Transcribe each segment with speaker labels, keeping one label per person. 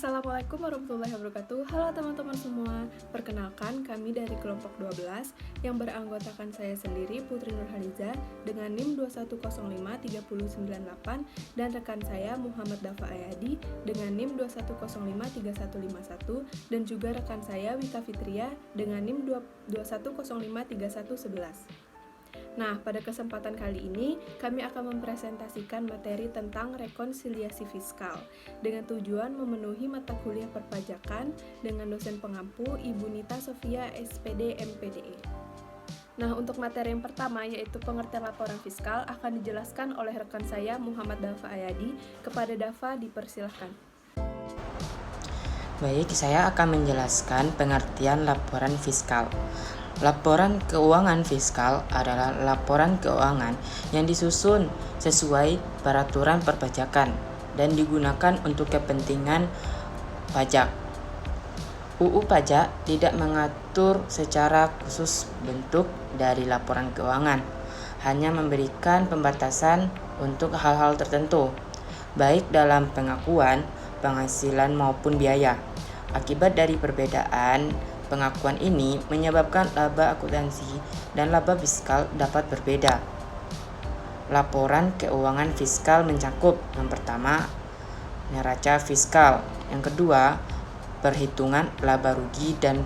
Speaker 1: Assalamualaikum warahmatullahi wabarakatuh. Halo teman-teman semua. Perkenalkan, kami dari kelompok 12 yang beranggotakan saya sendiri, Putri Nurhaliza, dengan NIM 21053098 dan rekan saya Muhammad Dafa Ayadi dengan NIM 21053151 dan juga rekan saya Wika Fitria dengan NIM 21053111. Nah, pada kesempatan kali ini, kami akan mempresentasikan materi tentang rekonsiliasi fiskal dengan tujuan memenuhi mata kuliah perpajakan dengan dosen pengampu Ibu Nita Sofia SPD MPDE. Nah, untuk materi yang pertama yaitu pengertian laporan fiskal akan dijelaskan oleh rekan saya Muhammad Dafa Ayadi. Kepada Dafa, dipersilahkan.
Speaker 2: Baik, saya akan menjelaskan pengertian laporan fiskal. Laporan keuangan fiskal adalah laporan keuangan yang disusun sesuai peraturan perpajakan dan digunakan untuk kepentingan pajak. UU Pajak tidak mengatur secara khusus bentuk dari laporan keuangan, hanya memberikan pembatasan untuk hal-hal tertentu, baik dalam pengakuan, penghasilan maupun biaya. Akibat dari perbedaan pengakuan ini menyebabkan laba akuntansi dan laba fiskal dapat berbeda. Laporan keuangan fiskal mencakup yang pertama, neraca fiskal, yang kedua, perhitungan laba rugi dan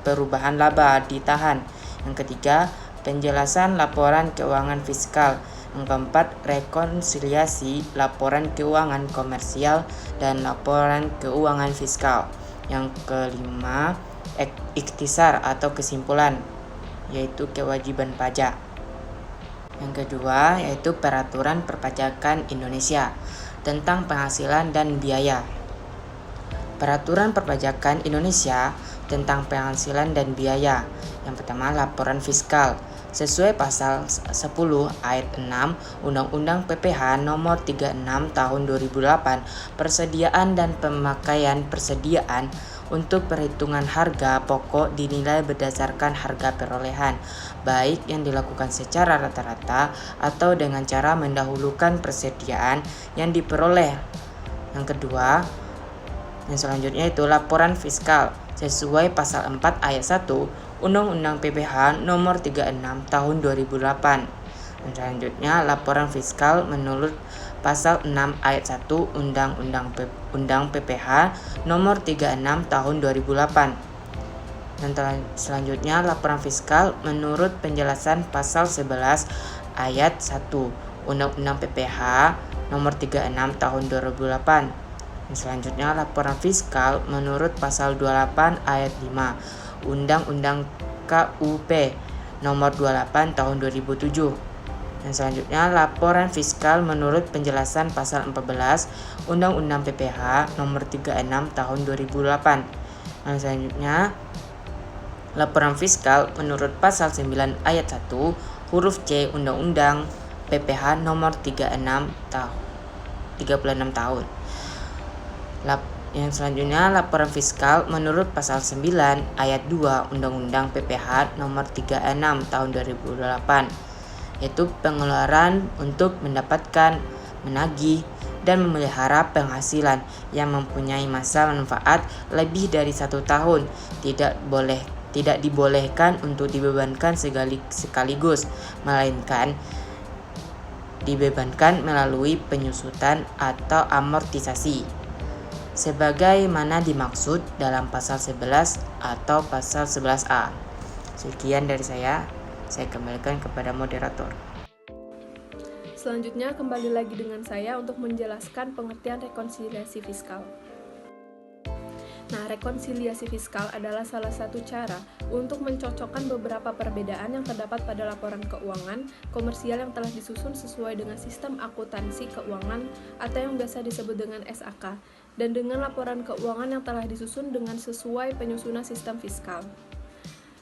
Speaker 2: perubahan laba ditahan, yang ketiga, penjelasan laporan keuangan fiskal, yang keempat, rekonsiliasi laporan keuangan komersial dan laporan keuangan fiskal, yang kelima, ikhtisar atau kesimpulan, yaitu kewajiban pajak. Yang kedua, yaitu peraturan perpajakan Indonesia tentang penghasilan dan biaya. Peraturan perpajakan Indonesia tentang penghasilan dan biaya. Yang pertama, laporan fiskal. Sesuai pasal 10 ayat 6 Undang-Undang PPH nomor 36 tahun 2008, persediaan dan pemakaian persediaan untuk perhitungan harga pokok dinilai berdasarkan harga perolehan, baik yang dilakukan secara rata-rata atau dengan cara mendahulukan persediaan yang diperoleh. Yang kedua, yang selanjutnya itu laporan fiskal sesuai pasal 4 ayat 1 Undang-Undang PPH nomor 36 tahun 2008. Dan selanjutnya laporan fiskal menurut pasal 6 ayat 1 Undang PPH nomor 36 tahun 2008. Dan selanjutnya laporan fiskal menurut penjelasan pasal 11 ayat 1 Undang-Undang PPH nomor 36 tahun 2008. Dan selanjutnya laporan fiskal menurut pasal 28 ayat 5 Undang-Undang KUP nomor 28 tahun 2007. Dan selanjutnya laporan fiskal menurut penjelasan pasal 14 Undang-Undang PPH nomor 36 tahun 2008. Dan selanjutnya laporan fiskal menurut pasal 9 ayat 1 huruf C Undang-Undang PPH nomor 36 tahun. Yang selanjutnya laporan fiskal menurut pasal 9 ayat 2 Undang-Undang PPH nomor 36 tahun 2008, yaitu pengeluaran untuk mendapatkan, menagih, dan memelihara penghasilan yang mempunyai masa manfaat lebih dari 1 tahun, tidak dibolehkan untuk dibebankan sekaligus, melainkan dibebankan melalui penyusutan atau amortisasi, sebagaimana dimaksud dalam pasal 11 atau pasal 11A. Sekian dari saya kembalikan kepada moderator.
Speaker 1: Selanjutnya kembali lagi dengan saya untuk menjelaskan pengertian rekonsiliasi fiskal. Nah, rekonsiliasi fiskal adalah salah satu cara untuk mencocokkan beberapa perbedaan yang terdapat pada laporan keuangan komersial yang telah disusun sesuai dengan sistem akuntansi keuangan atau yang biasa disebut dengan SAK, dan dengan laporan keuangan yang telah disusun dengan sesuai penyusunan sistem fiskal.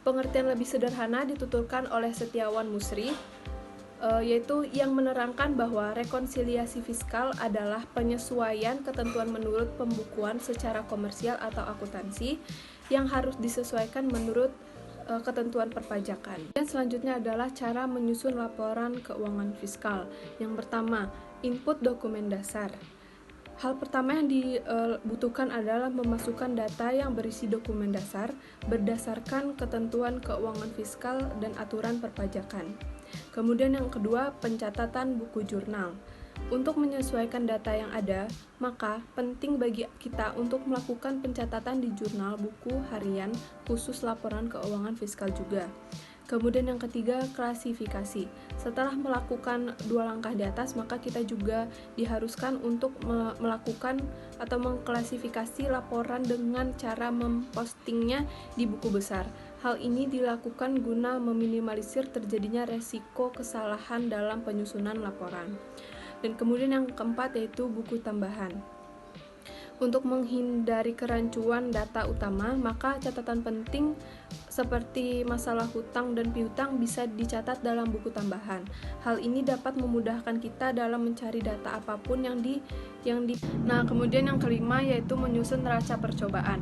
Speaker 1: Pengertian lebih sederhana dituturkan oleh Setiawan Musri, yaitu yang menerangkan bahwa rekonsiliasi fiskal adalah penyesuaian ketentuan menurut pembukuan secara komersial atau akuntansi yang harus disesuaikan menurut ketentuan perpajakan. Dan selanjutnya adalah cara menyusun laporan keuangan fiskal. Yang pertama, input dokumen dasar. Hal pertama yang dibutuhkan adalah memasukkan data yang berisi dokumen dasar berdasarkan ketentuan keuangan fiskal dan aturan perpajakan. Kemudian yang kedua, pencatatan buku jurnal. Untuk menyesuaikan data yang ada, maka penting bagi kita untuk melakukan pencatatan di jurnal buku harian khusus laporan keuangan fiskal juga. Kemudian yang ketiga, klasifikasi. Setelah melakukan dua langkah di atas, maka kita juga diharuskan untuk melakukan atau mengklasifikasi laporan dengan cara mempostingnya di buku besar. Hal ini dilakukan guna meminimalisir terjadinya resiko kesalahan dalam penyusunan laporan. Dan kemudian yang keempat yaitu buku tambahan. Untuk menghindari kerancuan data utama, maka catatan penting seperti masalah hutang dan piutang bisa dicatat dalam buku tambahan. Hal ini dapat memudahkan kita dalam mencari data apapun Nah, kemudian yang kelima yaitu menyusun neraca percobaan.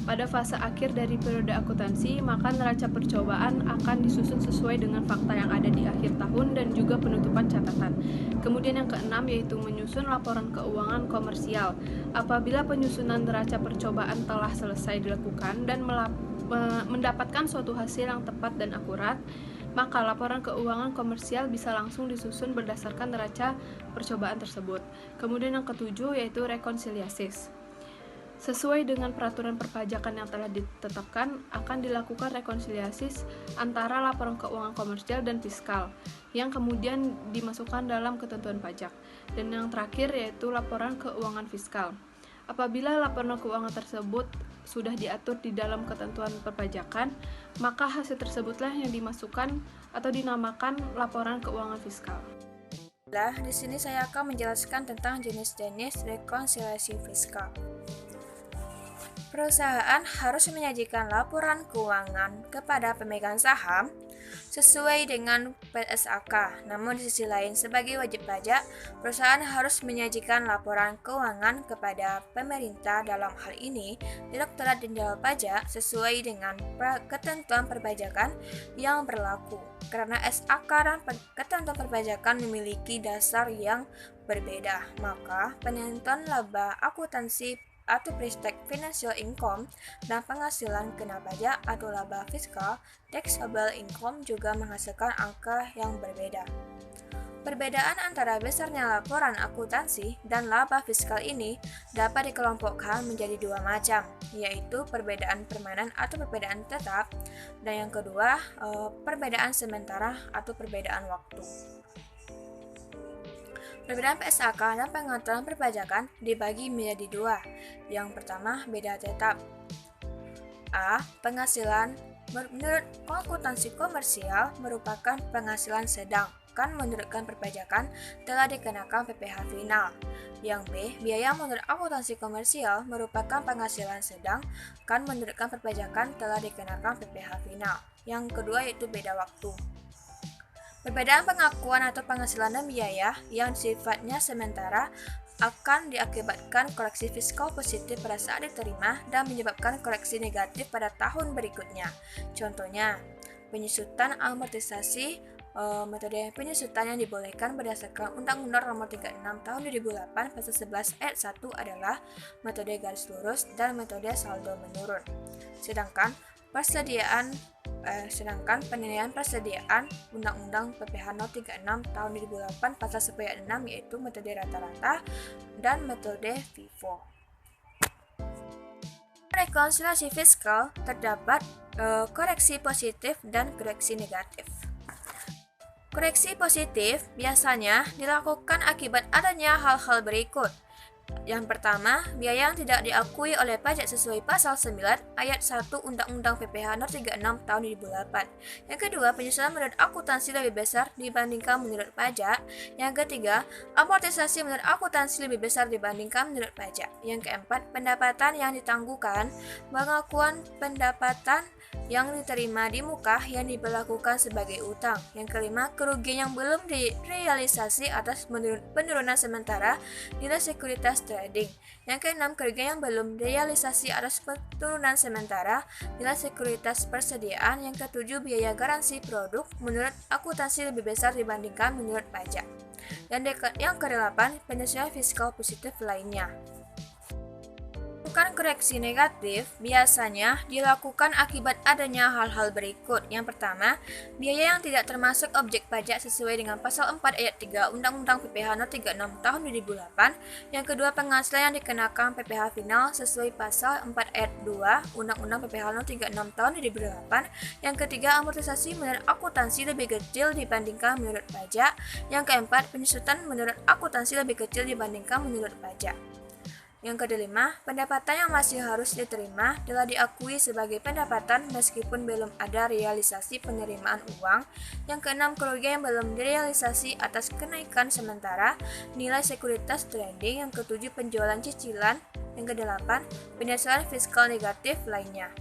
Speaker 1: Pada fase akhir dari periode akuntansi, maka neraca percobaan akan disusun sesuai dengan fakta yang ada di akhir tahun dan juga penutupan catatan. Kemudian yang keenam yaitu menyusun laporan keuangan komersial. Apabila penyusunan neraca percobaan telah selesai dilakukan dan mendapatkan suatu hasil yang tepat dan akurat, maka laporan keuangan komersial bisa langsung disusun berdasarkan neraca percobaan tersebut. Kemudian yang ketujuh yaitu rekonsiliasi. Sesuai dengan peraturan perpajakan yang telah ditetapkan, akan dilakukan rekonsiliasi antara laporan keuangan komersial dan fiskal, yang kemudian dimasukkan dalam ketentuan pajak. Dan yang terakhir yaitu laporan keuangan fiskal. Apabila laporan keuangan tersebut sudah diatur di dalam ketentuan perpajakan, maka hasil tersebutlah yang dimasukkan atau dinamakan laporan keuangan fiskal.
Speaker 3: Di sini saya akan menjelaskan tentang jenis-jenis rekonsiliasi fiskal. Perusahaan harus menyajikan laporan keuangan kepada pemegang saham sesuai dengan PSAK. Namun di sisi lain, sebagai wajib pajak, perusahaan harus menyajikan laporan keuangan kepada pemerintah, dalam hal ini Direktorat Jenderal Pajak, sesuai dengan ketentuan perpajakan yang berlaku. Karena SAK dan ketentuan perpajakan memiliki dasar yang berbeda, maka penentuan laba akuntansi atau pre-tax financial income dan penghasilan kena pajak atau laba fiskal taxable income juga menghasilkan angka yang berbeda. Perbedaan antara besarnya laporan akuntansi dan laba fiskal ini dapat dikelompokkan menjadi dua macam, yaitu perbedaan permanen atau perbedaan tetap, dan yang kedua perbedaan sementara atau perbedaan waktu. Perbedaan PSAK dan pengaturan perpajakan dibagi menjadi dua. Yang pertama, beda tetap. A. Penghasilan menurut akuntansi komersial merupakan penghasilan sedangkan menurut perpajakan telah dikenakan PPh final. Yang B. Biaya menurut akuntansi komersial merupakan penghasilan sedangkan menurut perpajakan telah dikenakan PPh final. Yang kedua yaitu beda waktu. Perbedaan pengakuan atau penghasilan dan biaya yang sifatnya sementara akan diakibatkan koreksi fiskal positif pada saat diterima dan menyebabkan koreksi negatif pada tahun berikutnya. Contohnya, penyusutan amortisasi. Metode penyusutan yang dibolehkan berdasarkan Undang-Undang Nomor 36 Tahun 2008 Pasal 11 Ayat 1 adalah metode garis lurus dan metode saldo menurun. Sedangkan penilaian persediaan Undang-Undang PPh No 36 Tahun 2008 Pasal 10 Ayat 6 yaitu metode rata-rata dan metode FIFO. Rekonsiliasi fiskal terdapat koreksi positif dan koreksi negatif. Koreksi positif biasanya dilakukan akibat adanya hal-hal berikut. Yang pertama, biaya yang tidak diakui oleh pajak sesuai pasal 9 ayat 1 Undang-Undang PPh No 36 Tahun 2008. Yang kedua, penyusunan menurut akuntansi lebih besar dibandingkan menurut pajak. Yang ketiga, amortisasi menurut akuntansi lebih besar dibandingkan menurut pajak. Yang keempat, pendapatan yang ditangguhkan, pengakuan pendapatan yang diterima di muka yang diberlakukan sebagai utang. Yang kelima, kerugian yang belum direalisasi atas penurunan sementara nilai sekuritas trading. Yang keenam, kerugian yang belum direalisasi atas penurunan sementara nilai sekuritas persediaan. Yang ketujuh, biaya garansi produk menurut akuntansi lebih besar dibandingkan menurut pajak. Yang kedelapan, penyesuaian fiskal positif lainnya. Melakukan koreksi negatif biasanya dilakukan akibat adanya hal-hal berikut. Yang pertama, biaya yang tidak termasuk objek pajak sesuai dengan pasal 4 ayat 3 Undang-Undang PPh No 36 Tahun 2008. Yang kedua, penghasilan yang dikenakan PPh final sesuai pasal 4 ayat 2 Undang-Undang PPh No 36 Tahun 2008. Yang ketiga, amortisasi menurut akuntansi lebih kecil dibandingkan menurut pajak. Yang keempat, penyusutan menurut akuntansi lebih kecil dibandingkan menurut pajak. Yang kelima, pendapatan yang masih harus diterima telah diakui sebagai pendapatan meskipun belum ada realisasi penerimaan uang. Yang keenam, kerugian yang belum direalisasi atas kenaikan sementara nilai sekuritas trading. Yang ketujuh, penjualan cicilan. Yang kedelapan, penyesuaian fiskal negatif lainnya.